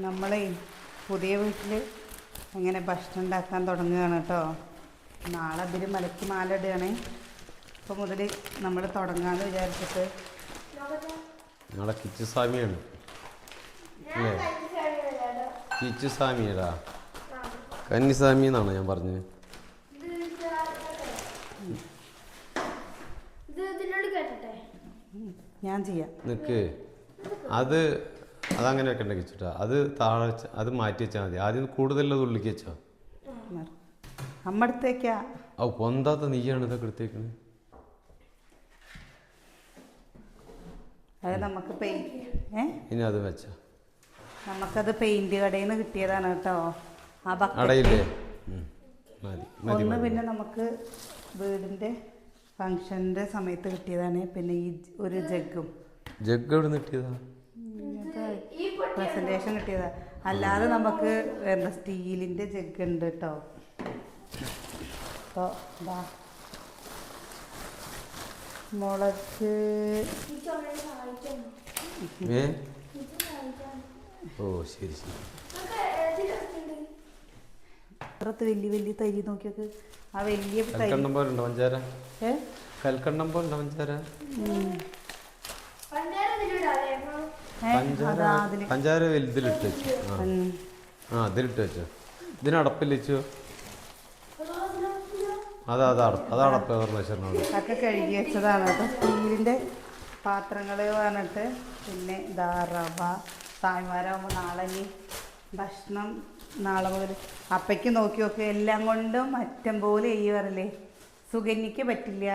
നമ്മളെ പുതിയ വീട്ടിൽ അങ്ങനെ ഭക്ഷണം ഉണ്ടാക്കാൻ തുടങ്ങുകയാണ് കേട്ടോ. നാളെ അതിൽ മലക്ക് മാല ഇടുകയാണ്. ഇപ്പോൾ മുതൽ നമ്മൾ തുടങ്ങാമെന്ന് വിചാരിച്ചിട്ട്. നാളെ കിച്ചുസ്വാമിയാണ് അല്ലേ? കിച്ചുസ്വാമിയടാ, കന്നിസ്വാമി എന്നാണ് ഞാൻ പറഞ്ഞത്. ഞാൻ ചെയ്യാം നിക്ക് അതങ്ങനെ വെക്കണ്ട കിച്ചുട്ടാ. അത് താഴെ അത് മാറ്റി വെച്ചാൽ മതി. ആദ്യം കൂടുതലുള്ളത് ഉള്ളിക്ക് വെച്ചോ. അമ്മ എടുത്തേക്കാ. ഓ പൊന്താത്ത നീയാണ് ഇതൊക്കെ എടുത്തേക്കണ്. അത് നമുക്ക് ഇനി അത് വെച്ചോ. നമുക്കത് പെയിന്റ് കടയിൽ നിന്ന് കിട്ടിയതാണ് കേട്ടോ. ആ അടയില്ലേ? ഒന്ന് പിന്നെ നമുക്ക് വീടിൻ്റെ ഫങ്ഷൻ്റെ സമയത്ത് കിട്ടിയതാണ്. പിന്നെ ഈ ഒരു ജഗ് എവിടെ നിന്ന് കിട്ടിയതാ? പ്രസൻറ്റേഷൻ കിട്ടിയതാ. അല്ലാതെ നമുക്ക് എന്താ സ്റ്റീലിൻ്റെ ജഗ് ഉണ്ട് കേട്ടോ. അപ്പോൾ എന്താ മുളക് ഓ ശരി ശരി. അത്രത്ത് വലിയ വലിയ തരി നോക്കിയൊക്കെ. ആ വലിയ കൽക്കണ്ടം പോലെ ഉണ്ടോ പഞ്ചാര? കൽക്കണ്ടം പോലെ ഉണ്ടോ പഞ്ചാര? പഞ്ചാര വലുതിലിട്ട് വെച്ചു. ആ അതിലിട്ട് വെച്ചോ. ഇതിനടപ്പിൽ വെച്ചോ. അതടപ്പ് പറഞ്ഞോട് ഒക്കെ കഴുകി വെച്ചതാണ് കേട്ടോ. സ്റ്റീലിൻ്റെ പാത്രങ്ങൾ പറഞ്ഞിട്ട്. പിന്നെ ഇതാ റവ തായ്മാരാകുമ്പോൾ നാളെ ഇനി ഭക്ഷണം നാളെ മുതൽ അപ്പയ്ക്ക് നോക്കി നോക്കി എല്ലാം കൊണ്ടും അറ്റം പോലെ പറയല്ലേ. സുകന്യക്ക് പറ്റില്ല,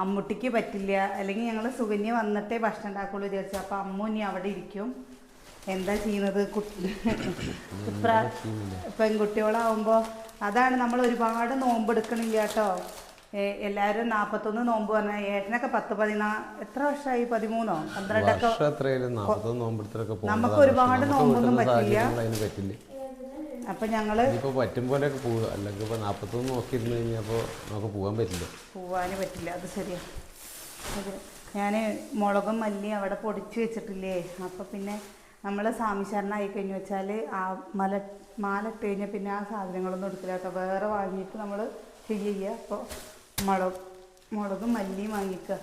അമ്മുട്ടിക്ക് പറ്റില്ല. അല്ലെങ്കിൽ ഞങ്ങൾ സുകന്യ വന്നിട്ടേ ഭക്ഷണം ഉണ്ടാക്കുള്ളൂ വിചാരിച്ചു. അപ്പോൾ അമ്മു ഇനി അവിടെ ഇരിക്കും. എന്താ ചെയ്യുന്നത്? പെൺകുട്ടികളാവുമ്പോൾ അതാണ്. നമ്മൾ ഒരുപാട് നോമ്പ് എടുക്കണില്ല കേട്ടോ. എല്ലാവരും 41 നോമ്പ് പറഞ്ഞാൽ ഏട്ടനൊക്കെ 10-14 എത്ര വർഷമായി? 13 12 നമുക്ക് ഒരുപാട് നോമ്പൊന്നും പറ്റില്ല. അപ്പൊ ഞങ്ങള് പറ്റും പോലെയൊക്കെ പോവുക. അല്ലെങ്കിൽ ഇപ്പൊ 41 നോക്കിയിരുന്നു കഴിഞ്ഞപ്പോൾ നമുക്ക് പോകാനും പറ്റില്ല. അത് ശരിയാ. അതെ, ഞാൻ മുളകും മല്ലിയും അവിടെ പൊടിച്ച് വെച്ചിട്ടില്ലേ. അപ്പോൾ പിന്നെ നമ്മൾ സ്വാമിശരണമായി കഴിഞ്ഞു വെച്ചാൽ ആ മാല ഇട്ട് കഴിഞ്ഞാൽ പിന്നെ ആ സാധനങ്ങളൊന്നും എടുക്കില്ല കേട്ടോ. വേറെ വാങ്ങിയിട്ട് നമ്മൾ ചെയ്യുക. അപ്പോൾ മുളകും മല്ലിയും വാങ്ങിക്കുക.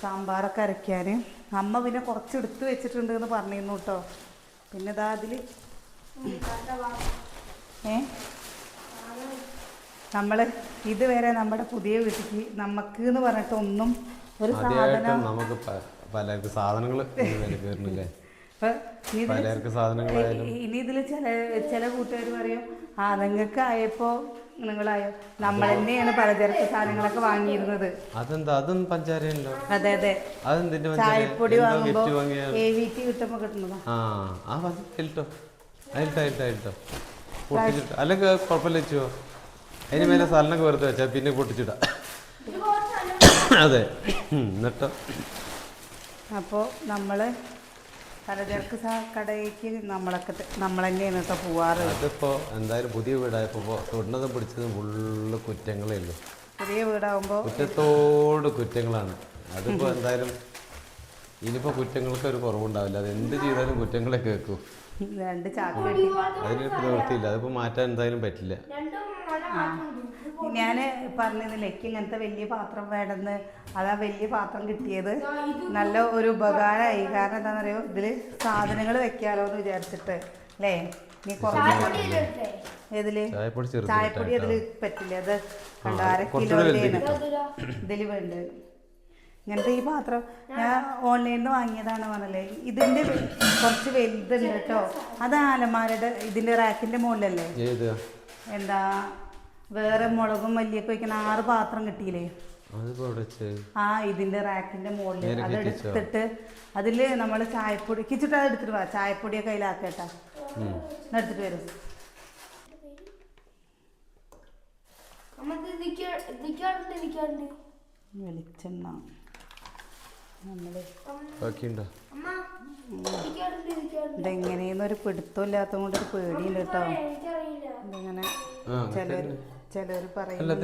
സാമ്പാറൊക്കെ അരയ്ക്കാൻ അമ്മ പിന്നെ കുറച്ച് എടുത്ത് വെച്ചിട്ടുണ്ട് എന്ന് പറഞ്ഞിരുന്നു കേട്ടോ. പിന്നെ ഇതാ അതിൽ നമ്മൾ ഇതുവരെ നമ്മുടെ പുതിയ വീട്ടിലേക്ക് നമുക്ക് എന്ന് പറഞ്ഞിട്ട് ഒന്നും ഒരു സാധനം നമുക്ക് പലർക്ക് സാധനങ്ങൾ ഇനി ഇതിൽ ചില കൂട്ടുകാർ പറയും നിങ്ങൾക്ക് ആയപ്പോൾ നിങ്ങളായോ. നമ്മൾ തന്നെയാണ് പലചരക്ക് സാധനങ്ങളൊക്കെ വാങ്ങിയിരുന്നത്. അതെ അതെ, ചായപ്പൊടി വാങ്ങുമ്പോൾ AVT കിട്ടുമ്പോൾ കിട്ടുന്നതാ. അല്ലെങ്കിൽ കുഴപ്പമില്ല വെച്ചോ. അതിന് മേലെ സാധനമൊക്കെ വെറുതെ വെച്ചാൽ പിന്നെ പൊട്ടിച്ചിടാം. അതെ എന്നിട്ടോ. അപ്പോൾ നമ്മൾ പലചരക്ക് കടയ്ക്ക് നമ്മൾ തന്നെയാണ് കേട്ടോ പോവാറ്. അതിപ്പോൾ എന്തായാലും പുതിയ വീടായപ്പോൾ തൊടുന്നതും പിടിച്ചതും ഫുള്ള് കുറ്റങ്ങളേ ഉള്ളൂ. പുതിയ വീടാകുമ്പോൾ കുറ്റത്തോട് കുറ്റങ്ങളാണ്. അതിപ്പോൾ എന്തായാലും ഇനിയിപ്പോൾ കുറ്റങ്ങൾക്ക് ഒരു കുറവുണ്ടാവില്ല. അത് എന്ത് ചെയ്താലും കുറ്റങ്ങളെ കേൾക്കൂ. 2 ചാക്ക് അതിന് പ്രവൃത്തിയില്ല. അതിപ്പോൾ മാറ്റാൻ എന്തായാലും പറ്റില്ല. ഞാൻ പറഞ്ഞതില്ലേ എനിക്ക് ഇങ്ങനത്തെ വലിയ പാത്രം വേണമെന്ന്. അതാ വലിയ പാത്രം കിട്ടിയത് നല്ല ഒരു ഉപകാരമായി. കാരണം എന്താണെന്ന് അറിയോ, ഇതിൽ സാധനങ്ങൾ വെക്കാലോ എന്ന് വിചാരിച്ചിട്ട് അല്ലേ. നീ കുറച്ച് ഏതില് ചായപ്പൊടി അതിൽ പറ്റില്ല. അത് കണ്ടോ 1/2 കിലോയിലാണ് ഇതിൽ വേണ്ടത്. ഇങ്ങനത്തെ ഈ പാത്രം ഞാൻ ഓൺലൈനിൽ നിന്ന് വാങ്ങിയതാണ് പറഞ്ഞല്ലേ. ഇതിൻ്റെ കുറച്ച് വലുതുണ്ട് കേട്ടോ. അത് ആലമാരുടെ ഇതിൻ്റെ റാക്കിൻ്റെ മുകളിലല്ലേ. എന്താ വേറെ മുളകും മല്ലിയൊക്കെ വയ്ക്കുന്ന 6 പാത്രം കിട്ടിയില്ലേ. ഇതിന്റെ റാക്കിന്റെ മുകളിൽ അതെടുത്തിട്ട് അതിൽ നമ്മൾ ചായപ്പൊടി കിച്ചിട്ട് അത് എടുത്തിട്ട് പോവാ. ചായപ്പൊടിയൊക്കെ അതിലാക്കേട്ടാ. എടുത്തിട്ട് വരും. വെളിച്ചെണ്ണ ഇതെങ്ങനെയെന്നൊരു പിടുത്തമില്ലാത്ത കൊണ്ട് ഒരു പേടിയുണ്ട് കേട്ടോ. ഇതിങ്ങനെ ചിലര് പറയുന്നത്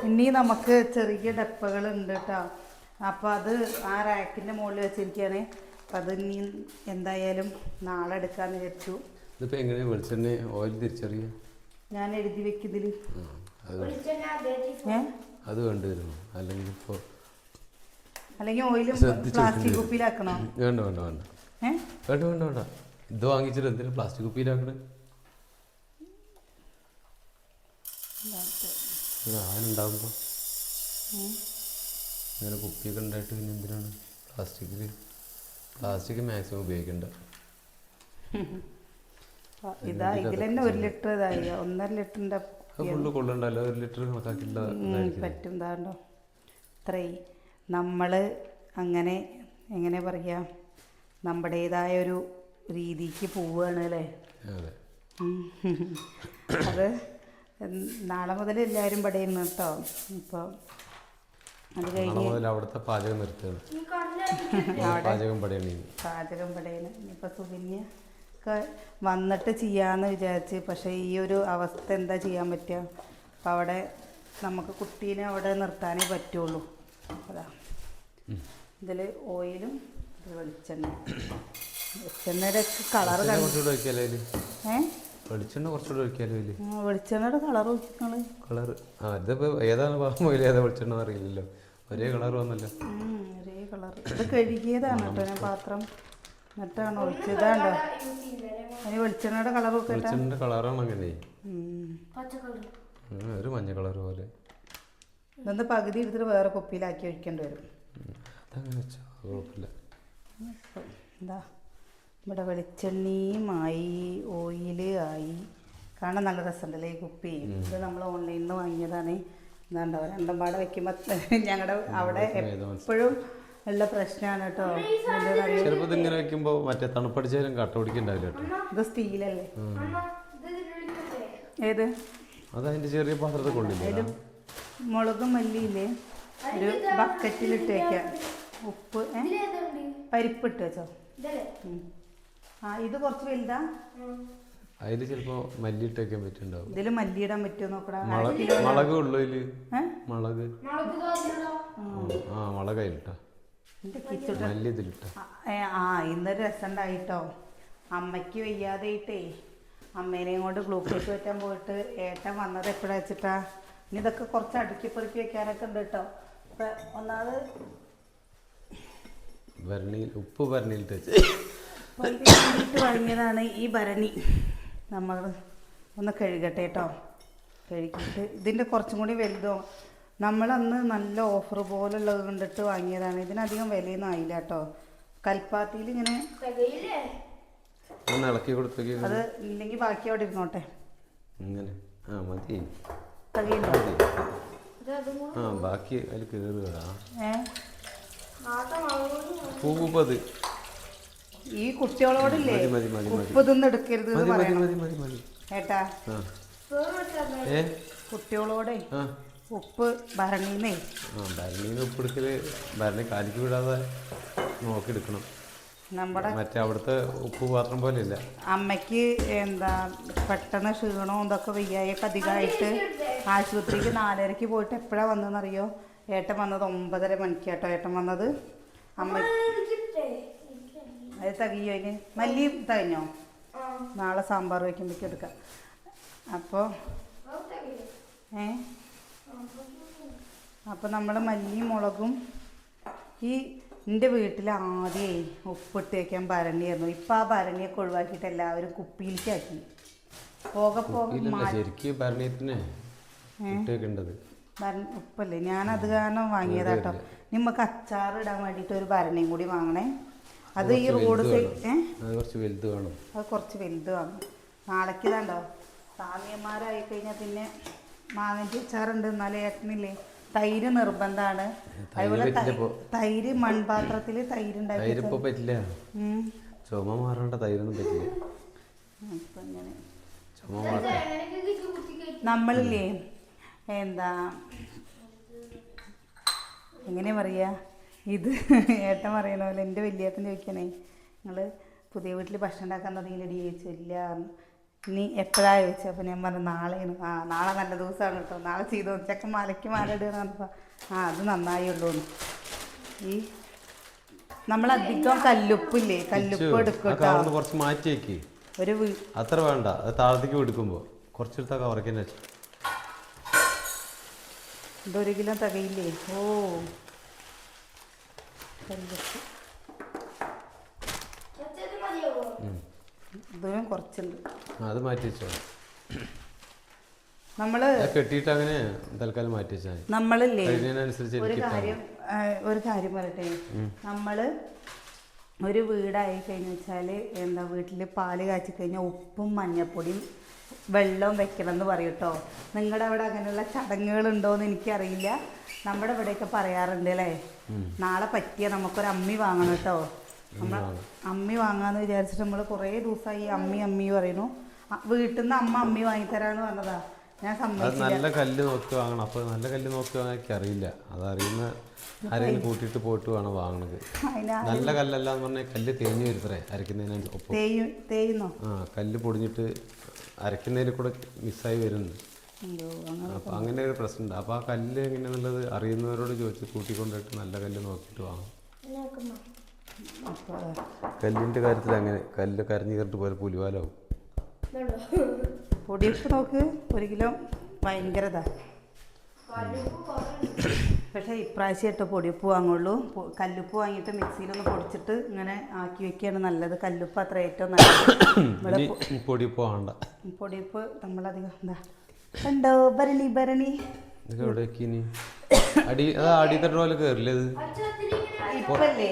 ഇനി നമുക്ക് ചെറിയ ഡപ്പകൾ ഉണ്ട് കേട്ടോ. അപ്പോൾ അത് ആ റാക്കിൻ്റെ മുകളിൽ വെച്ചിരിക്കുകയാണ്. അപ്പം അത് ഇനി എന്തായാലും നാളെ എടുക്കാമെന്ന് വിചാരിച്ചു. ഇതിപ്പോൾ എങ്ങനെയാണ് വെളിച്ചെണ്ണ ഓയിൽ തിരിച്ചറിയുക? ഞാൻ എഴുതി വെക്കുന്നതിൽ അത് വേണ്ടിവരുന്നു. അല്ലെങ്കിൽ ഇപ്പോൾ അല്ലെങ്കിൽ ഓയിലും പ്ലാസ്റ്റിക് കുപ്പിയിലാക്കണോ? വേണ്ട വേണ്ട വേണ്ട വേണ്ട വേണ്ട വേണ്ട. ഇത് വാങ്ങിച്ചിട്ട് എന്തിനാ പ്ലാസ്റ്റിക് കുപ്പിയിലാക്കണേ? ആനുണ്ടാകുമ്പോൾ ഇങ്ങനെ കുപ്പിയൊക്കെ ഉണ്ടായിട്ട് പിന്നെ എന്തിനാണ് പ്ലാസ്റ്റിക് മാക്സിമം ഉപയോഗിക്കണ്ട. ഇതാ ഇതിൽ തന്നെ 1 ലിറ്റർ ഇതായി 1.5 ലിറ്ററിൻ്റെ ഫുള്ള് കൊള്ളണ്ടല്ലോ. 1 ലിറ്റർ കണക്കാക്കില്ല പറ്റും. ഇതാണ്ടോ ഇത്രയും നമ്മൾ അങ്ങനെ എങ്ങനെ പറയുക നമ്മുടേതായൊരു രീതിക്ക് പോവുകയാണ് അല്ലേ. അത് നാളെ മുതൽ എല്ലാവരും ഇവിടെ ഇരുന്ന് കേട്ടോ. ഇപ്പോൾ അത് കഴിഞ്ഞ് അവിടുത്തെ പാചകം നിർത്തുകയാണ്. പാചകം പടയാണ്. ഇപ്പോൾ സുകന്യ ഒക്കെ വന്നിട്ട് ചെയ്യാമെന്ന് വിചാരിച്ച്, പക്ഷേ ഈ ഒരു അവസ്ഥ എന്താ ചെയ്യാൻ പറ്റുക? അപ്പം അവിടെ നമുക്ക് കുട്ടീനെ അവിടെ നിർത്താനേ പറ്റുള്ളൂ. അതാ ഇതിൽ ഓയിലും ഇത് വെളിച്ചെണ്ണയുടെ കളർ വെളിച്ചെണ്ണയുടെ കളർ കളർ ഇതിപ്പോൾ ഏതാണ് പാമ്പ് ഏതാ വെളിച്ചെണ്ണ അറിയില്ലല്ലോ. ഒരേ കളർ വന്നല്ലോ. ഒരേ കളർ. ഇത് കഴുകിയതാണ് കേട്ടോ ഞാൻ പാത്രം. എന്നിട്ടാണ് ഒഴിച്ചതാണ്ടോ അതിന് വെളിച്ചെണ്ണയുടെ കളർ വെളിച്ചെണ്ണയുടെ കളറാണ് അങ്ങനെ ഒരു മഞ്ഞ കളർ പോലെ. ഇതൊന്ന് പകുതി എടുത്തിട്ട് വേറെ കുപ്പിയിലാക്കി ഒഴിക്കേണ്ടി വരും. അതങ്ങനെ വെച്ചാൽ കുഴപ്പമില്ല. എന്താ ഇവിടെ വെളിച്ചെണ്ണയും ആയി, ഓയിൽ ആയി. കാണാൻ നല്ല രസമുണ്ടല്ലേ ഈ കുപ്പി. ഇത് നമ്മൾ ഓൺലൈനിൽ നിന്ന് വാങ്ങിയതാണ്. എന്താണ്ടോ രണ്ടും പാടെ വെക്കുമ്പോൾ ഞങ്ങളുടെ അവിടെ എപ്പോഴും ഉള്ള പ്രശ്നമാണ് കേട്ടോ. ചിലപ്പോൾ ഇതിങ്ങനെ വെക്കുമ്പോൾ മറ്റേ തണുപ്പടിച്ചാലും കട്ട പിടിക്കണ്ടാവില്ല കേട്ടോ. ഇത് സ്റ്റീലല്ലേ? ഏത് അതതിൻ്റെ ചെറിയ പാത്രത്തിൽ കൊള്ളില്ല. മുളകും മല്ലിയില്ലേ ഒരു ബക്കറ്റിലിട്ട് വയ്ക്കാം. ഉപ്പ് പരിപ്പിട്ട് വെച്ചോ. ഇത് കുറച്ച് വലുതാ. അതിൽ ചിലപ്പോൾ മല്ലി ഇട്ട് വെക്കാൻ പറ്റുന്നുണ്ടാവും. ഇതിൽ മല്ലി ഇടാൻ പറ്റുമോ നോക്കടാ. മുളക് ഉള്ളു ഇതില്. മുളക് മുളക് അതിലിട്ടാ മല്ലി ഇതിലിട്ടാ. ഇന്നൊരു രസം ഉണ്ടായിട്ടോ. അമ്മയ്ക്ക് വയ്യാതെയിട്ടേ അമ്മേനെയും കൊണ്ട് ഗ്ലൂക്കോസ് വെക്കാൻ പോയിട്ട് ഏട്ടൻ വന്നത് എപ്പോഴാ വെച്ചിട്ടാ. ഇനി ഇതൊക്കെ കുറച്ച് അടുക്കി പെറുക്കി വെക്കാനൊക്കെ ഉണ്ട് കേട്ടോ. ഒന്നാമത് ഉപ്പ് ഭരണിയിലിട്ട് വാങ്ങിയതാണ് ഈ ഭരണി. നമ്മൾ ഒന്ന് കഴുകട്ടെ കേട്ടോ. കഴുകിയിട്ട് ഇതിൻ്റെ കുറച്ചും കൂടി വലുതോ. നമ്മളന്ന് നല്ല ഓഫർ പോലുള്ളത് കണ്ടിട്ട് വാങ്ങിയതാണ്. ഇതിനധികം വിലയൊന്നും ആയില്ല കേട്ടോ. കൽപ്പാത്തിയിൽ ഇങ്ങനെ ഇളക്കി കൊടുത്തു. അത് ഇല്ലെങ്കിൽ ബാക്കി അവിടെ ഇരുന്നോട്ടെ. മതി ബാക്കി അതിൽ കയറുക. പൂപ്പത് ഈ കുട്ടികളോടില്ലേ ഉപ്പ് തിന്ന് എടുക്കരുത് ഏട്ടാ. കുട്ടികളോടെ ഉപ്പ് ഭരണീന്നേ ഭരണീന്ന് ഉപ്പ് എടുക്കല് ഭരണി കാലിക്ക് വിടാതെ നോക്കിയെടുക്കണം. നമ്മുടെ മറ്റേ അവിടുത്തെ ഉപ്പ് പാത്രം പോലെ ഇല്ല. അമ്മയ്ക്ക് എന്താ പെട്ടെന്ന് ക്ഷീണവും ഇതൊക്കെ വയ്യായൊക്കെ അധികമായിട്ട് ആശുപത്രിക്ക് 4:30 പോയിട്ട് എപ്പോഴാണ് വന്നതെന്നറിയോ? ഏട്ടൻ വന്നത് 9:30 മണിക്കാട്ടോ ഏട്ടൻ വന്നത്. അമ്മ അത് തകയോ അതിന് മല്ലി തകഞ്ഞോ? നാളെ സാമ്പാർ വയ്ക്കുമ്പോഴേക്കും എടുക്കാം. അപ്പോൾ അപ്പോൾ നമ്മൾ മല്ലിയും മുളകും ഈ എൻ്റെ വീട്ടിൽ ആദ്യമേ ഉപ്പിട്ട് വയ്ക്കാൻ ഭരണിയായിരുന്നു. ഇപ്പം ആ ഭരണിയൊക്കെ ഒഴിവാക്കിയിട്ട് എല്ലാവരും കുപ്പിയിലേക്കാക്കി. ഉപ്പല്ലേ ഞാനത് കാരണം വാങ്ങിയതാട്ടോ. നമുക്ക് അച്ചാറിടാൻ വേണ്ടിയിട്ട് ഒരു ഭരണിയും കൂടി വാങ്ങണേ. അത് ഈ റോഡ് സൈഡ് അത് കുറച്ച് വലുത് വാങ്ങും. നാളേക്ക് ഇതാണ്ടോ സാമിയന്മാരായി കഴിഞ്ഞാൽ പിന്നെ മാങ്ങഞ്ചി അച്ചാറുണ്ട്. എന്നാലും ഏട്ടനില്ലേ തൈര് നിർബന്ധമാണ്. അതുപോലെ തൈര് മൺപാത്രത്തിൽ തൈര് ഉണ്ടാക്കി നമ്മളില്ലേ എന്താ എങ്ങനെ പറയാ ഇത് ഏട്ടൻ പറയണ പോലെ എൻ്റെ വലിയേട്ടൻ ചോദിക്കണേ നിങ്ങൾ പുതിയ വീട്ടിൽ ഭക്ഷണം ഉണ്ടാക്കാൻ തുടങ്ങിയില്ലടി ചോദിച്ചു. ഇല്ല ഇനി എപ്പോഴാണ് ചോദിച്ചത്. അപ്പോൾ ഞാൻ പറഞ്ഞു നാളെയാണ്. നാളെ നല്ല ദിവസമാണ് കേട്ടോ. നാളെ ചെയ്തോ ചെക്കൻ മലയ്ക്ക് മാല ഇടുകയെന്ന് പറഞ്ഞപ്പോൾ അത് നന്നായി ഉള്ളൂന്ന്. ഈ നമ്മളധികം കല്ലുപ്പില്ലേ, കല്ലുപ്പ് ആ എടുക്കട്ടോ. കവറിന്ന് കുറച്ച് മാറ്റി വെക്ക്. ഒരു അത്ര വേണ്ട, അത് താഴത്തേക്ക് എടുക്കുമ്പോൾ കുറച്ചെടുത്താൽ കവറൊക്കെ തന്നെ വെച്ചു. ഇത് 1 കിലോ തികയില്ലേ? ഓ കല്ലുപ്പ് ഇതിനും കുറച്ചുണ്ട്. അത് മാറ്റി വെച്ചോ. നമ്മള് കെട്ടിയിട്ട് അങ്ങനെ തൽക്കാലം മാറ്റി വെച്ചാൽ നമ്മളില്ലേ അതിനനുസരിച്ച് ഒരു കാര്യം പറയട്ടെ, നമ്മള് ഒരു വീടായി കഴിഞ്ഞു വെച്ചാൽ എന്താ, വീട്ടിൽ പാല് കാച്ചി കഴിഞ്ഞാൽ ഉപ്പും മഞ്ഞപ്പൊടിയും വെള്ളവും വെക്കണം എന്ന് പറയും കേട്ടോ. നിങ്ങളുടെ അവിടെ അങ്ങനെയുള്ള ചടങ്ങുകളുണ്ടോയെന്ന് എനിക്കറിയില്ല. നമ്മുടെ ഇവിടെയൊക്കെ പറയാറുണ്ട് അല്ലേ. നാളെ പറ്റിയ നമുക്കൊരു അമ്മി വാങ്ങണം കേട്ടോ. നമ്മൾ അമ്മി വാങ്ങാന്ന് വിചാരിച്ചിട്ട് നമ്മൾ കുറേ ദിവസമായി അമ്മി പറയുന്നു. വീട്ടിൽ നിന്ന് അമ്മി വാങ്ങിത്തരാന്ന് പറഞ്ഞതാ. ഞാൻ സമ്മതിച്ചില്ല. നല്ല കല്ല് നോക്കി വാങ്ങണം. അപ്പോൾ നല്ല കല്ല് നോക്കി വാങ്ങാൻ എനിക്ക് അറിയില്ല. അതറിയുന്ന ആരെങ്കിലും കൂട്ടിയിട്ട് പോയിട്ട് വേണം വാങ്ങണത്. നല്ല കല്ലല്ല എന്ന് പറഞ്ഞാൽ കല്ല് തേഞ്ഞു വരുത്തറേ അരയ്ക്കുന്നതിന് ഒപ്പം. തേയുന്നോ? ആ, കല്ല് പൊടിഞ്ഞിട്ട് അരയ്ക്കുന്നതിൽ കൂടെ മിസ്സായി വരുന്നുണ്ട്. അപ്പം അങ്ങനെ ഒരു പ്രശ്നമുണ്ട്. അപ്പോൾ ആ കല്ല് എങ്ങനെയാണെന്നുള്ളത് അറിയുന്നവരോട് ചോദിച്ച് കൂട്ടിക്കൊണ്ടിട്ട് നല്ല കല്ല് നോക്കിയിട്ട് വാങ്ങും. കല്ലിൻ്റെ കാര്യത്തിൽ അങ്ങനെ കല്ല് കരഞ്ഞു കയറിട്ട് പോലെ പുലിവാലാവും. പൊടിയുപ്പ് നോക്ക്, 1 കിലോ ഭയങ്കര ഇതാ. പക്ഷേ ഇപ്രാവശ്യം ഇട്ട് പൊടിയുപ്പ് വാങ്ങുള്ളൂ. കല്ലുപ്പ് വാങ്ങിയിട്ട് മിക്സിയിലൊന്ന് പൊടിച്ചിട്ട് ഇങ്ങനെ ആക്കി വെക്കുകയാണ് നല്ലത്. കല്ലുപ്പ് അത്ര ഏറ്റവും നല്ലത്. പൊടിയുപ്പ് വേണ്ട. പൊടിയുപ്പ് നമ്മളധികം എന്താ കണ്ടോ, ഭരണി അടിത്തട്ട് പോലെ കയറില്ലേ ഇത് ഇപ്പല്ലേ?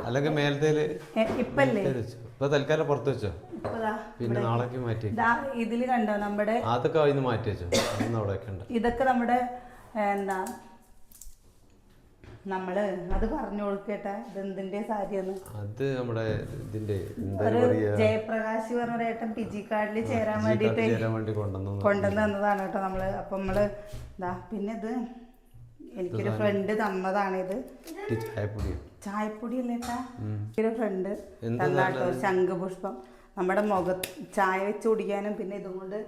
അല്ലെങ്കിൽ മേലത്തേല് ഇപ്പല്ലേ? ഇപ്പൊ തൽക്കാലം പുറത്ത് വെച്ചോ, പിന്നെ നാളേക്ക് മാറ്റി. ഇതില് കണ്ടോ നമ്മുടെ അതൊക്കെ ഇന്ന് മാറ്റി വെച്ചോ, അതൊന്നും അവിടെ വെക്കണ്ട. ഇതൊക്കെ നമ്മുടെ എന്താ, നമ്മള് അത് പറഞ്ഞു കൊടുക്കട്ടെ. ഇതെന്തിന്റെ സാരിയാണ്? അത് നമ്മുടെ ഇതിന്റെ ജയപ്രകാശ് പറഞ്ഞ ഏട്ടൻ പിജി കാർഡിൽ ചേരാൻ വേണ്ടി കൊണ്ടുവന്ന് തന്നതാണ് കേട്ടോ നമ്മള്. അപ്പൊ നമ്മള് ഇതാ, പിന്നെ ഇത് എനിക്കൊരു ഫ്രണ്ട് തന്നതാണിത്. ചായപ്പൊടി അല്ലേട്ടാ, ഒരു ഫ്രണ്ട് തന്നാട്ടോ ശംഖുപുഷ്പം. നമ്മുടെ മുഖത്ത് ചായ വെച്ച് കുടിക്കാനും പിന്നെ ഇതും കൊണ്ട്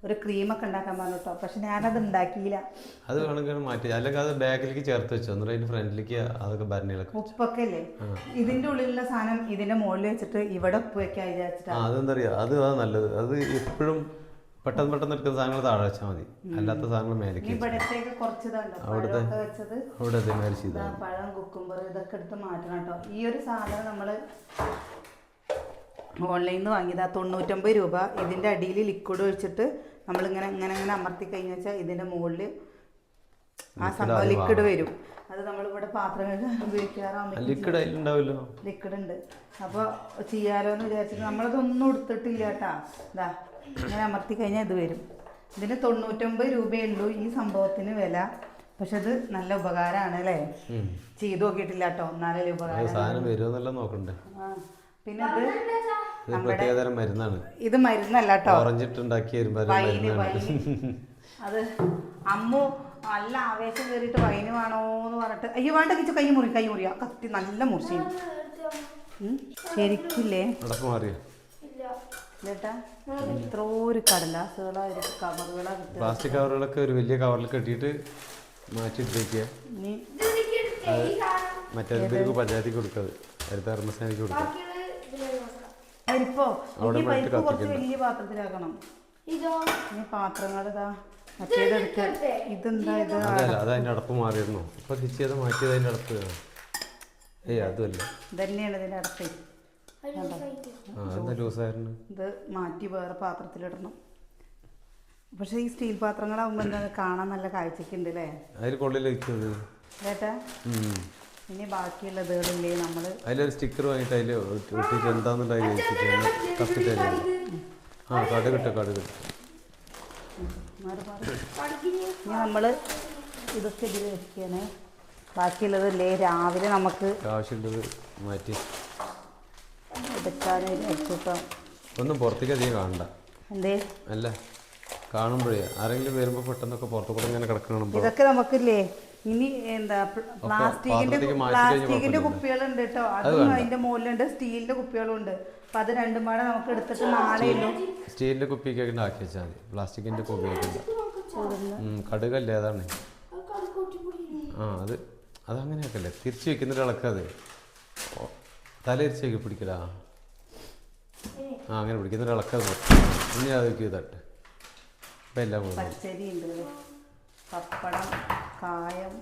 ഒരു ക്രീമൊക്കെ ഉണ്ടാക്കാൻ പറഞ്ഞു കേട്ടോ. പക്ഷെ ഞാനത് ഉണ്ടാക്കിയില്ല. അത് വേണമെങ്കിൽ മാറ്റി, അല്ലെങ്കിൽ അത് ബാക്കിലേക്ക് ചേർത്ത് വെച്ചോ, എന്നിട്ട് അതിന്റെ ഫ്രണ്ടിലേക്ക് അതൊക്കെ ഭരണികളൊക്കെ. ഉപ്പൊക്കെ അല്ലേ ഇതിന്റെ ഉള്ളിലുള്ള സാധനം ഇതിന്റെ മുകളിൽ വെച്ചിട്ട് ഇവിടെ ഉപ്പ് വെക്കാൻ വിചാരിച്ചിട്ടാ. അതെന്താ അറിയാ, അത് നല്ലത്. അത് എപ്പോഴും പെട്ടെന്ന് എടുക്കുന്ന സാധനങ്ങൾ താഴെ വെച്ചാൽ മതി, അല്ലാത്ത സാധനങ്ങൾ മേലേക്ക്. ഇവിടത്തേക്ക് അവിടെ അതേമാതിരി ചെയ്താൽ പഴം, കുക്കുംബർ ഇതൊക്കെ എടുത്ത് മാറ്റണം കേട്ടോ. ഈ ഒരു സാധനം നമ്മള് ഓൺലൈനിൽ നിന്ന് വാങ്ങിയതാ, 99 രൂപ. ഇതിന്റെ അടിയിൽ ലിക്വിഡ് ഒഴിച്ചിട്ട് നമ്മളിങ്ങനെ ഇങ്ങനെ ഇങ്ങനെ അമർത്തി കഴിഞ്ഞു വെച്ചാൽ ഇതിന്റെ മുകളിൽ ആ സംഭവം ലിക്വിഡ് വരും. അത് നമ്മളിവിടെ പാത്രങ്ങൾ ഉപയോഗിക്കാറാകുമ്പോൾ ലിക്വിഡ് ഉണ്ട്. അപ്പോൾ ചെയ്യാലോ എന്ന് വിചാരിച്ചിട്ട് നമ്മളതൊന്നും എടുത്തിട്ടില്ല കേട്ടാ. ഇതാ ഇങ്ങനെ അമർത്തി കഴിഞ്ഞാൽ ഇത് വരും. ഇതിന് 99 രൂപയേ ഉള്ളൂ ഈ സംഭവത്തിന് വില. പക്ഷെ ഇത് നല്ല ഉപകാരമാണ് അല്ലേ. ചെയ്ത് നോക്കിയിട്ടില്ല കേട്ടോ, എന്നാലേ ഉപകാരം. പിന്നെ ഇത് മരുന്നല്ല കേട്ടോ, അത് അമ്മു നല്ല ആവേശം കയറിയിട്ട് വൈന് വേണോന്ന് പറഞ്ഞിട്ട്, അയ്യോ വേണ്ട കിച്ചു, കൈ മുറിയാ കത്തി നല്ല മുറിച്ചു ശരിക്കില്ലേ ചേട്ടാ. ഇത്ര ഒരു കടലാസുകളായിരിക്കും, കവറുകളാണ്, പ്ലാസ്റ്റിക് കവറുകളൊക്കെ ഒരു വലിയ കവറിൽ കെട്ടിയിട്ട് മാറ്റിയിട്ടേക്കുക. മറ്റേ പഞ്ചായത്തേക്ക് കൊടുക്കാതെ അടുത്ത കർമ്മസേനയ്ക്ക് കൊടുക്കാം. വലിയ പാത്രത്തിലാക്കണം. പാത്രങ്ങൾ മറ്റേതെടുക്ക. ഇതെന്താ ഇത്? അത് അതിന്റെ അടപ്പ് മാറിയിരുന്നു. ഇപ്പൊ തിരിച്ചത് മാറ്റിയത് അതിന്റെ അടപ്പ്. അതുമല്ല, ഇതന്നെയാണ് ഇതിന്റെ അടപ്പ്. ലൂസായിരുന്നു. ഇത് മാറ്റി വേറെ പാത്രത്തിലിടണം. പക്ഷെ ഈ സ്റ്റീൽ പാത്രങ്ങളാവുമ്പോ എന്താ കാണാൻ നല്ല കാഴ്ചക്കുണ്ട് അല്ലേ. അതിൽ കൊള്ളിലേക്ക് ചേട്ടാ ഇനി ബാക്കിയുള്ളതുകളില്ലേ നമ്മള് അതിലൊരു സ്റ്റിക്കർ വാങ്ങിയിട്ട് അതിൽ ഒട്ടിട്ട് എന്താന്നുണ്ടായി കത്തിട്ടല്ലേ. കടുകിട്ട് ഇനി നമ്മള് ഇതൊക്കെ ഇതിൽ വെക്കണേ. ബാക്കിയുള്ളതല്ലേ രാവിലെ നമുക്ക് ആവശ്യമുള്ളത് മാറ്റി എടുക്കാനും വിചാരിച്ചിട്ടോ. ഒന്നും പുറത്തേക്ക് അധികം കാണണ്ട. എന്തേ? അല്ല, കാണുമ്പോഴേ ആരെങ്കിലും വരുമ്പോ പെട്ടെന്നൊക്കെ പുറത്തു കൂടെ ഇങ്ങനെ കിടക്കണം. ഇതൊക്കെ നമുക്കില്ലേ ഇനി എന്താ പ്ലാസ്റ്റിക്കിന്റെ കുപ്പികളുണ്ട് കേട്ടോ, അതും അതിന്റെ മുകളിലുണ്ട്. സ്റ്റീലിന്റെ കുപ്പികളും ഉണ്ട്. അപ്പൊ അത് രണ്ടും പാടെ നമുക്ക് എടുത്തിട്ട് നാളെ സ്റ്റീലിന്റെ കുപ്പിക്കൊക്കെ ആക്കി വെച്ചാൽ മതി, പ്ലാസ്റ്റിക്കിന്റെ കുപ്പിയൊക്കെ. കടുകല്ലേ അതാണ്. അത് അതങ്ങനെയൊക്കെയല്ലേ തിരിച്ച് വെക്കുന്നിട്ട് ഇളക്കാതെ തല തിരിച്ച് വെക്കി പിടിക്കലാ. ആ അങ്ങനെ പിടിക്കുന്നിട്ട് ഇളക്കാതെ ഇനി അത് വെക്കുക തട്ട്. ഇപ്പം എല്ലാം പോകും. പച്ചരി ഉണ്ട്, പപ്പടം, കായം.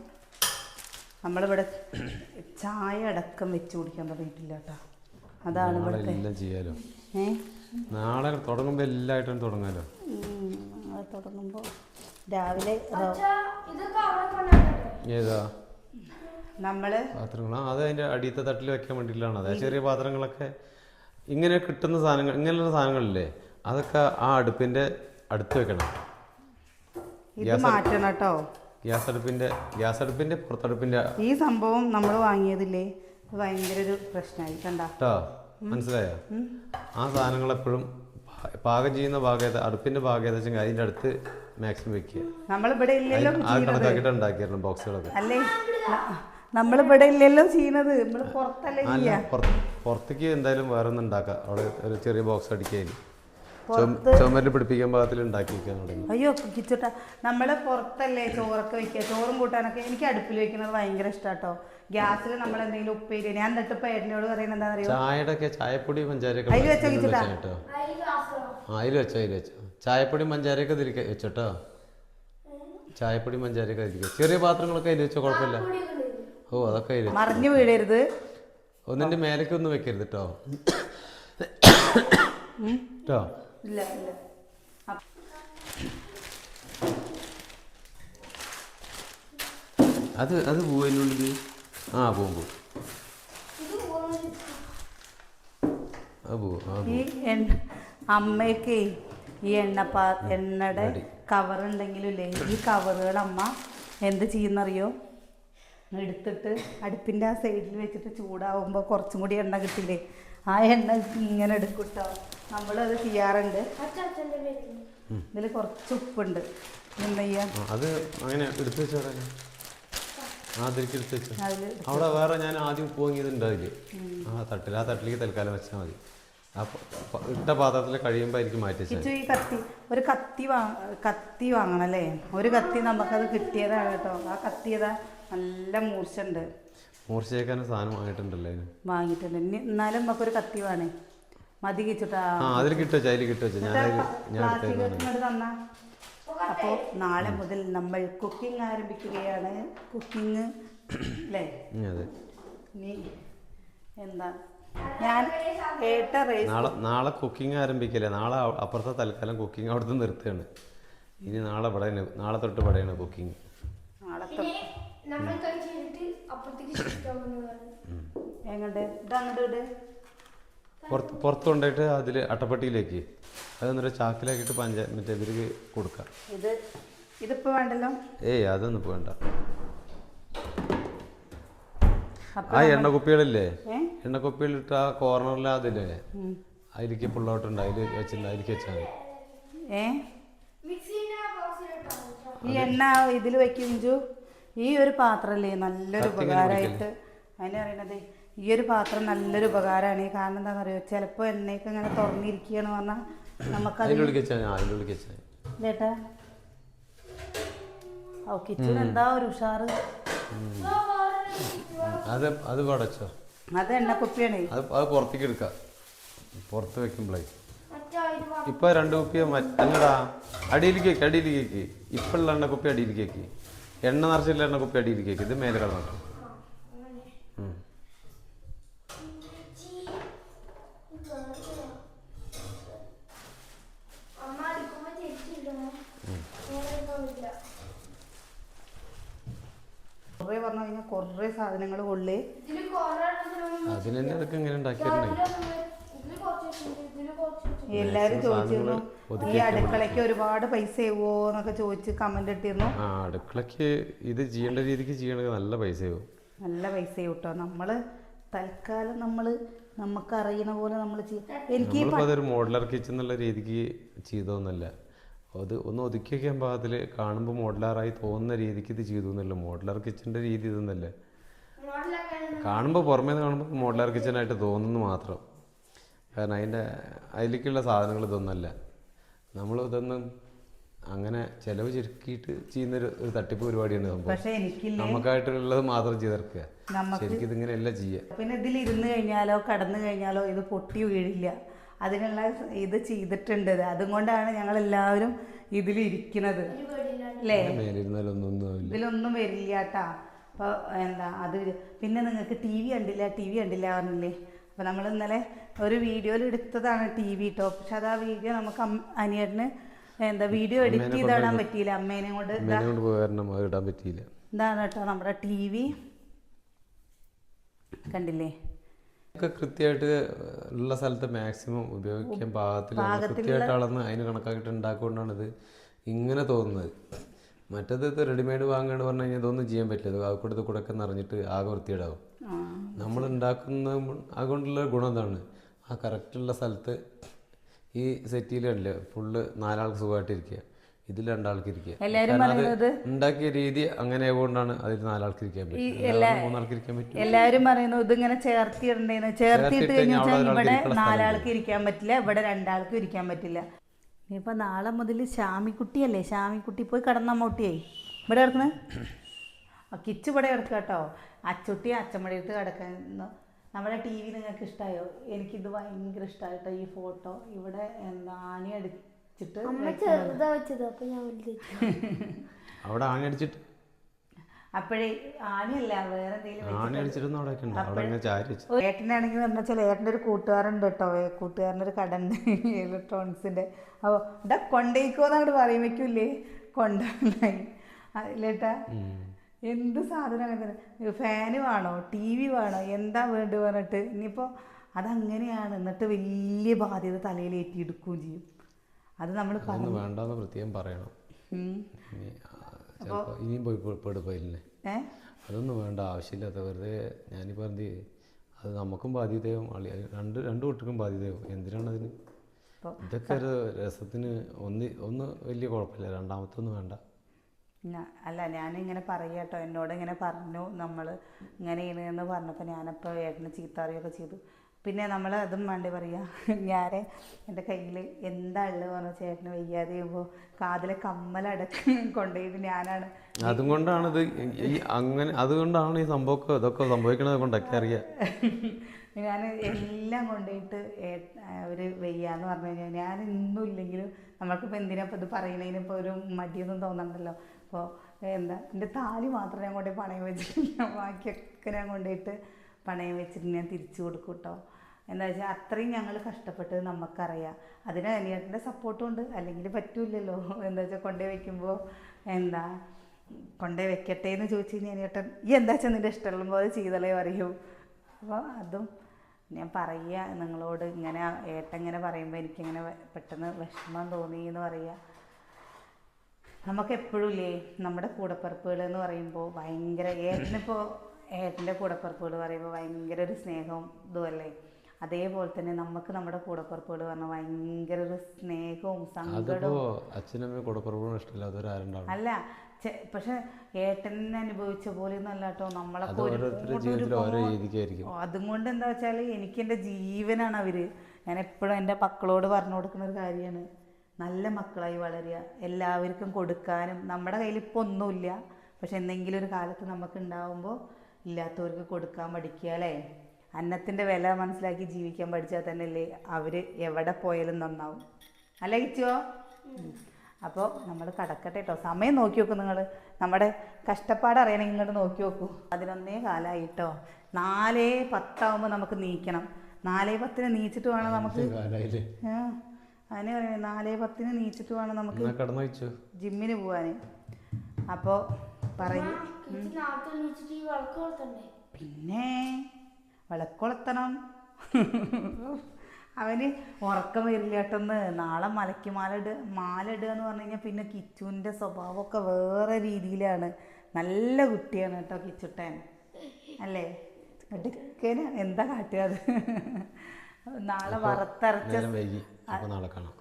നമ്മളിവിടെ ചായ അടക്കം വെച്ച് കുടിക്കാൻ തുടങ്ങിയിട്ടില്ല കേട്ടോ. അതാണ് ഇവിടുത്തെ എല്ലാം ചെയ്യാലോ. നാളെ തുടങ്ങുമ്പോൾ എല്ലായിട്ടും തുടങ്ങാലോ. നാളെ തുടങ്ങുമ്പോൾ രാവിലെ ഏതാ നമ്മള് പാത്രങ്ങൾ അത് അതിൻ്റെ അടിയത്തെ തട്ടിൽ വെക്കാൻ വേണ്ടിയിട്ടാണ്. അതായത് ചെറിയ പാത്രങ്ങളൊക്കെ ഇങ്ങനെ കിട്ടുന്ന സാധനങ്ങൾ, ഇങ്ങനെയുള്ള സാധനങ്ങളില്ലേ അതൊക്കെ ആ അടുപ്പിൻ്റെ അടുത്ത് വെക്കണം. ഇത് മാറ്റണം കേട്ടോ. ഗ്യാസ് അടുപ്പിൻ്റെ പുറത്തടുപ്പിൻ്റെ ഈ സംഭവം നമ്മൾ വാങ്ങിയതില്ലേ ഭയങ്കര ഒരു പ്രശ്നമായി കേട്ടോ. മനസ്സിലായോ? ആ സാധനങ്ങളെപ്പോഴും പാകം ചെയ്യുന്ന ഭാഗത്ത് അടുപ്പിൻ്റെ ഭാഗത്ത് വെച്ചെങ്കിൽ അതിൻ്റെ അടുത്ത് മാക്സിമം വെക്കുക. നമ്മളിവിടെ ഇല്ലല്ലോ കണക്കാക്കിയിട്ട് ഉണ്ടാക്കിയിരുന്നു ബോക്സുകളൊക്കെ. അല്ലേ നമ്മളിവിടെ ഇല്ലല്ലോ ചെയ്യുന്നത്, നമ്മള് പുറത്തല്ലേ. പുറത്തേക്ക് എന്തായാലും വേറെ ഒന്നും ഉണ്ടാക്കാം. അവിടെ ഒരു ചെറിയ ബോക്സ് അടിക്കാൻ ചുമരിൽ പിടിപ്പിക്കാൻ പാകത്തിൽ ഉണ്ടാക്കി വെക്കാൻ തുടങ്ങി. അയ്യോ കിച്ചുട്ടാ, നമ്മള് പുറത്തല്ലേ ചോറൊക്കെ വെക്കുക. ചോറും കൂട്ടാനൊക്കെ എനിക്ക് അടുപ്പിൽ വെക്കുന്നത് ഭയങ്കര ഇഷ്ടാട്ടോ. ഗ്യാസിൽ നമ്മൾ എന്തെങ്കിലും ഉപ്പേരി, ഞാൻ എന്നിട്ട് ഇപ്പൊ ഏട്ടനോട് പറയുന്നത് എന്താ പറയുക, ചായയുടെ ചായപ്പൊടി പഞ്ചാരയൊക്കെ അതിൽ വെച്ചോ കിച്ചുട്ടാ. അതിൽ വെച്ചോ ചായപ്പൊടി പഞ്ചാരയൊക്കെ ഇതിൽ വെച്ചോട്ടോ. ചായപ്പൊടി പഞ്ചാരയൊക്കെ അതിൽ ചെറിയ പാത്രങ്ങളൊക്കെ അതിൽ വെച്ചോ, കുഴപ്പമില്ല. ഓ അതൊക്കെ അതിൽ മറിഞ്ഞു വീഴരുത്. ഒന്നിന്റെ മേലേക്ക് ഒന്നും വെക്കരുത് കേട്ടോ. കേട്ടോ ഇല്ല ഇല്ല. അത് പോവുന്നുള്ളിൽ. ആ പോവും ഈ അമ്മയ്ക്ക് ഈ എണ്ണയുടെ കവർ ഉണ്ടെങ്കിലും ഇല്ലേ, ഈ കവറുകൾ അമ്മ എന്ത് ചെയ്യുന്നറിയോ, എടുത്തിട്ട് അടുപ്പിൻ്റെ ആ സൈഡിൽ വെച്ചിട്ട് ചൂടാവുമ്പോൾ കുറച്ചും കൂടി എണ്ണ കിട്ടില്ലേ, ആ എണ്ണ ഇങ്ങനെ എടുക്കും കേട്ടോ. നമ്മളത് ചെയ്യാറുണ്ട്. ഇതിൽ കുറച്ച് ഉപ്പുണ്ട്, എന്താ ചെയ്യാ അത് അങ്ങനെ എടുത്ത് വെച്ചോടാ. അതിലേക്ക് എടുത്ത് വെച്ചോ. അവിടെ വേറെ ഞാൻ ആദ്യം ഉപ്പ് വാങ്ങിയത് ഉണ്ടാവില്ലേ ആ തട്ടിലേക്ക് തൽക്കാലം വെച്ചാൽ മതി. ഇട്ട പാത്രത്തിൽ കഴിയുമ്പോൾ ആയിരിക്കും മാറ്റി വെച്ചാൽ. ഈ ഒരു കത്തി വാങ്ങണം അല്ലേ. ഒരു കത്തി നമുക്കത് കിട്ടിയതാണ് കേട്ടോ. ആ കത്തിയതാ നല്ല മൂർച്ചുണ്ട്. മൂർച്ചയേക്കാനും സാധനം വാങ്ങിയിട്ടുണ്ടല്ലോ അതിന്. വാങ്ങിയിട്ടുണ്ട്. എന്നാലും നമുക്കൊരു കത്തി വേണേ. മതി കിച്ചുട്ടാ. അതിൽ കിട്ടുവെച്ചാ അതിൽ കിട്ടുവെച്ചാ ഞാൻ തന്നാ. അപ്പോൾ നാളെ മുതൽ നമ്മൾ കുക്കിംഗ് ആരംഭിക്കുകയാണ്. കുക്കിംഗ് അല്ലേ. ഇനി എന്താ ഞാൻ കേട്ട നാളെ കുക്കിംഗ് ആരംഭിക്കല്ലേ. നാളെ അപ്പുറത്തെ തൽക്കാലം കുക്കിംഗ് അവിടുത്തെ നിർത്തുകയാണ്. ഇനി നാളെ തൊട്ട് പടയാണ് കുക്കിംഗ്. നാളെ പുറത്ത് കൊണ്ടുപോയിട്ട് അതിൽ അട്ടപ്പെട്ടിയിലേക്ക് അത് എന്നിട്ട് ചാക്കിലാക്കിയിട്ട് മറ്റേ ഇവർക്ക് കൊടുക്കാം. ഇതിപ്പോ വേണ്ടല്ലോ. ഏയ് അതൊന്നും വേണ്ട. ആ എണ്ണക്കുപ്പികളില്ലേ, എണ്ണക്കുപ്പികളിട്ട് ആ കോർണറിൽ അതില്ലേ അതിലേക്ക് പുള്ളോട്ടുണ്ട്, അതിൽ വെച്ചിട്ടുണ്ട്, അതിലേക്ക് വെച്ചാൽ മതി. ഈ എണ്ണ ഇതിൽ വെക്കും. ഈ ഒരു പാത്രല്ലേ നല്ലൊരു ഉപകാരമായിട്ട് അതിനെ അറിയണത്. ഈ ഒരു പാത്രം നല്ലൊരു ഉപകാരമാണ്. കാരണം എന്താണെന്ന് അറിയോ, ചിലപ്പോൾ എണ്ണയൊക്കെ ഇങ്ങനെ തുറന്നിരിക്കുകയെന്ന് പറഞ്ഞാൽ നമുക്കേട്ടാ ഓ കിച്ചൺ എന്താ ഒരു ഉഷാറ്. അത് പടച്ചോ, അത് എണ്ണക്കുപ്പിയാണ്. അത് പുറത്തേക്ക് എടുക്കാം. പുറത്ത് വെക്കുമ്പോഴേ ഇപ്പൊ 2 കുപ്പി അല്ലടാ അടിയിലേക്ക് വെക്ക്. ഇപ്പൊ ഉള്ള എണ്ണക്കുപ്പി അടിയിലേക്ക് വെക്ക്. എണ്ണ നിറച്ചില്ല എണ്ണക്കുപ്പി അടിയിലേക്ക് വെക്ക്. ഇത് മേലെ കിടന്നു. കുറേ പറഞ്ഞു കഴിഞ്ഞാൽ കുറേ സാധനങ്ങൾ കൊള്ളേ. അതിനെന്നെ അതൊക്കെ ഇങ്ങനെ ഉണ്ടാക്കിയിട്ടുണ്ടെങ്കിൽ എല്ലാരും ചോദിച്ചിരുന്നു ഈ അടുക്കളയ്ക്ക് ഒരുപാട് പൈസ ആവുമോ എന്നൊക്കെ ചോദിച്ച് കമന്റ് ഇട്ടിരുന്നു. അടുക്കളയ്ക്ക് ഇത് ചെയ്യേണ്ട രീതിക്ക് ചെയ്യണത് നല്ല പൈസയാവും. നല്ല പൈസ കേട്ടോ. നമ്മള് തൽക്കാലം നമുക്ക് അറിയുന്ന പോലെ നമ്മൾ അതൊരു മോഡലർ കിച്ചൺ എന്നുള്ള രീതിക്ക് ചെയ്തോന്നല്ല. അത് ഒന്ന് ഒതുക്കി വയ്ക്കാൻ പാകത്തിൽ കാണുമ്പോൾ മോഡലറായി തോന്നുന്ന രീതിക്ക് ഇത് ചെയ്തു എന്നല്ല. മോഡലർ കിച്ചൻ്റെ രീതി ഇതൊന്നല്ല. കാണുമ്പോൾ പുറമേ നിന്ന് കാണുമ്പോൾ മോഡലർ കിച്ചനായിട്ട് തോന്നുന്നു മാത്രം. കാരണം അതിലേക്കുള്ള സാധനങ്ങൾ ഇതൊന്നല്ല. നമ്മൾ ഇതൊന്നും അങ്ങനെ ചെലവ് ചുരുക്കിയിട്ട് ചെയ്യുന്നൊരു ഒരു തട്ടിപ്പ് പരിപാടിയാണ് സംഭവം. പക്ഷെ എനിക്കില്ലേ നമുക്കായിട്ടുള്ളത് മാത്രം ചെയ്തെടുക്കുക. നമുക്ക് ശരിക്കും ഇതിങ്ങനെയല്ല ചെയ്യുക. പിന്നെ ഇതിൽ ഇരുന്ന് കഴിഞ്ഞാലോ കടന്നു കഴിഞ്ഞാലോ ഇത് പൊട്ടി വീഴില്ല. അതിനുള്ള ഇത് ചെയ്തിട്ടുണ്ട്. അതുകൊണ്ടാണ് ഞങ്ങൾ എല്ലാവരും ഇതിലിരിക്കുന്നത് അല്ലേ. ഇതിലൊന്നും വരില്ല കേട്ടാ. അപ്പോൾ എന്താ അത് പിന്നെ നിങ്ങൾക്ക് ടി വി കണ്ടില്ല പറഞ്ഞില്ലേ. അപ്പോൾ നമ്മൾ ഇന്നലെ ഒരു വീഡിയോയിൽ എടുത്തതാണ് ടി വി കേട്ടോ. പക്ഷെ അത് ആ വീഡിയോ നമുക്ക് അനിയന് എന്താ വീഡിയോ എഡിറ്റ് ചെയ്തിടാൻ പറ്റിയില്ല. അമ്മേനെ കൊണ്ട് ഇടാൻ പറ്റിയില്ല. ഇതാണ് കേട്ടോ നമ്മുടെ ടി വി കണ്ടില്ലേ. കൃത്യമായിട്ട് ഉള്ള സ്ഥലത്ത് മാക്സിമം ഉപയോഗിക്കാൻ പാകത്തിൽ കൃത്യമായിട്ട് അളന്ന് അതിന് കണക്കാക്കിയിട്ട് ഉണ്ടാക്കൊണ്ടാണ് ഇത് ഇങ്ങനെ തോന്നുന്നത്. മറ്റേത് റെഡിമെയ്ഡ് വാങ്ങാണ്ട് പറഞ്ഞു കഴിഞ്ഞാൽ ഇതൊന്നും ചെയ്യാൻ പറ്റില്ല. അതുകൂടെ കൂടെ ഒക്കെ നിറഞ്ഞിട്ട് ആകെ വൃത്തിയിടാവും. നമ്മൾ ഉണ്ടാക്കുന്ന അതുകൊണ്ടുള്ള ഗുണം എന്താണ്, ആ കറക്റ്റുള്ള സ്ഥലത്ത് ഈ സെറ്റിയിലല്ലേ ഫുള്ള് 4 ആൾക്ക് സുഖമായിട്ടിരിക്കുക, ഇതിൽ 2 ആൾക്ക് ഇരിക്കുക. അത് ഉണ്ടാക്കിയ രീതി അങ്ങനെ ആയതുകൊണ്ടാണ് അതിൽ 4 ആൾക്ക് ഇരിക്കാൻ പറ്റും, 3 ആൾക്ക് ഇരിക്കാൻ പറ്റും. എല്ലാവരും പറയുന്നു ഇതിങ്ങനെ ചേർത്തിടണ്ടേന്ന്. ചേർത്തിട്ട് കഴിഞ്ഞാൽ ഇവിടെ 4 ആൾക്ക് ഇരിക്കാൻ പറ്റില്ല, ഇവിടെ 2 ആൾക്കും ഇരിക്കാൻ പറ്റില്ല. ഇനിയിപ്പോൾ നാളെ മുതൽ ശാമിക്കുട്ടിയല്ലേ, ശാമിക്കുട്ടി പോയി കിടന്നമ്മൂട്ടിയായി ഇവിടെ കിടക്കണേ. കിച്ചു ഇവിടെ കിടക്കുക കേട്ടോ. അച്ചുട്ടി അച്ചമ്മയുടെ അടുത്ത് കിടക്കുന്നു. നമ്മുടെ ടി വി നിങ്ങൾക്ക് ഇഷ്ടമായോ? എനിക്കിത് ഭയങ്കര ഇഷ്ടമായിട്ടോ ഈ ഫോട്ടോ. ഇവിടെ എന്താ ആണി അടിച്ചിട്ട് അവിടെ ആണി അടിച്ചിട്ട് അപ്പോഴേ ആണിയല്ല വേറെ എന്തെങ്കിലും ഏട്ടനാണെങ്കിൽ എന്ന് വെച്ചാൽ ഏട്ടൻ്റെ ഒരു കൂട്ടുകാരുണ്ട് കേട്ടോ. കൂട്ടുകാരൻ്റെ ഒരു കട ഉണ്ട് ഇലക്ട്രോണിക്സിൻ്റെ. അപ്പോൾ ഇവിടെ കൊണ്ടേക്കോന്ന് അങ്ങോട്ട് പറയുമ്പോഴേക്കില്ലേ കൊണ്ടുപോയി ഇല്ലേട്ടാ. എന്ത് സാധനം അങ്ങനെ ഫാന് വേണോ ടി വി വേണോ എന്താ വേണ്ടത് പറഞ്ഞിട്ട് ഇനിയിപ്പോൾ അതങ്ങനെയാണ്. എന്നിട്ട് വലിയ ബാധ്യത തലയിൽ ഏറ്റിയെടുക്കുകയും ചെയ്യും. അത് നമ്മൾ വേണ്ടെന്ന് പ്രത്യേകം പറയണം. ഇനിയും പോയില്ലേ അതൊന്നും വേണ്ട, ആവശ്യമില്ലാത്ത വെറുതെ. ഞാനിപ്പോൾ എന്ത് അത് നമുക്കും ബാധ്യതയാവും, രണ്ടു കൂട്ടർക്കും ബാധ്യതയാവും. എന്തിനാണ് അതിന്? ഇതൊക്കെ ഒരു രസത്തിന് ഒന്ന് വലിയ കുഴപ്പമില്ല, രണ്ടാമത്തൊന്നും വേണ്ട. അല്ല ഞാനിങ്ങനെ പറയാം കേട്ടോ. എന്നോട് ഇങ്ങനെ പറഞ്ഞു നമ്മൾ ഇങ്ങനെയാണ് എന്ന് പറഞ്ഞപ്പോൾ ഞാനപ്പോൾ ഏട്ടന് ചീത്ത അറിയുകയൊക്കെ ചെയ്തു. പിന്നെ നമ്മൾ അതും വേണ്ടി പറയാം. ഞാൻ എൻ്റെ കയ്യിൽ എന്താ ഉള്ളത് പറഞ്ഞ ചേട്ടന് വയ്യാതെ ചെയ്യുമ്പോൾ കാതിലെ കമ്മലടക്കം കൊണ്ടുപോയിട്ട് ഞാനാണ്. അതുകൊണ്ടാണിത് അങ്ങനെ, അതുകൊണ്ടാണ് ഈ സംഭവം ഇതൊക്കെ സംഭവിക്കണത് കൊണ്ടൊക്കെ അറിയാം. ഞാൻ എല്ലാം കൊണ്ടുപോയിട്ട് അവർ വയ്യാന്ന് പറഞ്ഞു കഴിഞ്ഞാൽ ഞാൻ ഇന്നും ഇല്ലെങ്കിലും നമ്മൾക്കിപ്പോൾ എന്തിനാ ഇപ്പോൾ ഇത് പറയണതിനിപ്പോൾ ഒരു മടിയൊന്നും തോന്നണ്ടല്ലോ. അപ്പോൾ എന്താ എൻ്റെ താലി മാത്രം ഞാൻ കൊണ്ടുപോയി പണയം വെച്ചിട്ടില്ല, ബാക്കിയൊക്കെ ഞാൻ കൊണ്ടുപോയിട്ട് പണയം വെച്ചിട്ട് ഞാൻ തിരിച്ചു കൊടുക്കും കേട്ടോ. എന്താ വെച്ചാൽ അത്രയും ഞങ്ങൾ കഷ്ടപ്പെട്ടത് നമുക്കറിയാം. അതിന് അനിയത്തിൻ്റെ സപ്പോർട്ടും ഉണ്ട്, അല്ലെങ്കിൽ പറ്റൂലല്ലോ. എന്താ വെച്ചാൽ കൊണ്ടുപോയി വയ്ക്കുമ്പോൾ എന്താ കൊണ്ടുപോയി വെക്കട്ടെ എന്ന് ചോദിച്ചു കഴിഞ്ഞാൽ അനിയട്ടൻ ഈ എന്താ വെച്ചാൽ നിൻ്റെ ഇഷ്ടമുള്ള പോലെ ചെയ്തല്ലേ പറയൂ. അപ്പോൾ അതും ഞാൻ പറയുക നിങ്ങളോട്. ഇങ്ങനെ ഏട്ടങ്ങനെ പറയുമ്പോൾ എനിക്കിങ്ങനെ പെട്ടെന്ന് വിഷമം തോന്നി എന്ന് പറയുക. നമുക്കെപ്പോഴും ഇല്ലേ നമ്മുടെ കൂടപ്പിറപ്പുകൾ എന്ന് പറയുമ്പോൾ ഭയങ്കര ഏട്ടൻ്റെ കൂടപ്പിറപ്പുകൾ പറയുമ്പോൾ ഭയങ്കര ഒരു സ്നേഹവും ഇതുമല്ലേ. അതേപോലെ തന്നെ നമുക്ക് നമ്മുടെ കൂടപ്പിറപ്പുകൾ പറഞ്ഞാൽ ഭയങ്കര ഒരു സ്നേഹവും സങ്കടവും. അച്ഛനമ്മ കൂടപ്പിറപ്പുകളും ഇഷ്ടമില്ലാത്തവരാരുണ്ടാവും. അല്ല പക്ഷെ ഏട്ടനെ അനുഭവിച്ച പോലെ ഒന്നും അല്ല കേട്ടോ. നമ്മളെ അതുകൊണ്ട് എന്താ വെച്ചാൽ എനിക്ക് എൻ്റെ ജീവനാണ് അവര്. ഞാൻ എപ്പോഴും എൻ്റെ മക്കളോട് പറഞ്ഞു കൊടുക്കുന്ന ഒരു കാര്യമാണ്, നല്ല മക്കളായി വളരുക, എല്ലാവർക്കും കൊടുക്കാനും. നമ്മുടെ കയ്യിൽ ഇപ്പോൾ ഒന്നുമില്ല, പക്ഷെ എന്തെങ്കിലും ഒരു കാലത്ത് നമുക്ക് ഉണ്ടാവുമ്പോൾ ഇല്ലാത്തവർക്ക് കൊടുക്കാൻ പഠിക്കുക അല്ലേ. അന്നത്തിൻ്റെ വില മനസ്സിലാക്കി ജീവിക്കാൻ പഠിച്ചാൽ തന്നെ അല്ലേ അവർ എവിടെ പോയാലും നന്നാവും അല്ലേ കിച്ചോ. അപ്പോൾ നമ്മൾ കടക്കട്ടെ കേട്ടോ. സമയം നോക്കി നോക്കും നിങ്ങൾ. നമ്മുടെ കഷ്ടപ്പാട് അറിയണമെങ്കിൽ ഇങ്ങോട്ട് നോക്കി നോക്കൂ. 11 കാലമായി കേട്ടോ. 4:10 നമുക്ക് നീക്കണം. 4:10 നീച്ചിട്ട് വേണം നമുക്ക്. അതിനെ പറയുന്നത് 4:10 നീച്ചിട്ട് വേണം നമുക്ക് ജിമ്മിന് പോവാൻ. അപ്പോൾ പറയും പിന്നെ വിളക്കൊളുത്തണം. അവന് ഉറക്കം വരില്ല കേട്ടൊന്ന്. നാളെ മലയ്ക്ക് മാല ഇടുക എന്ന് പറഞ്ഞു കഴിഞ്ഞാൽ പിന്നെ കിച്ചുവിൻ്റെ സ്വഭാവമൊക്കെ വേറെ രീതിയിലാണ്. നല്ല കുട്ടിയാണ് കേട്ടോ കിച്ചുട്ടൻ അല്ലേ. എടുക്കന് എന്താ കാട്ടുക അത്. നാളെ വറുത്തരച്ച നാളെ കാണാം.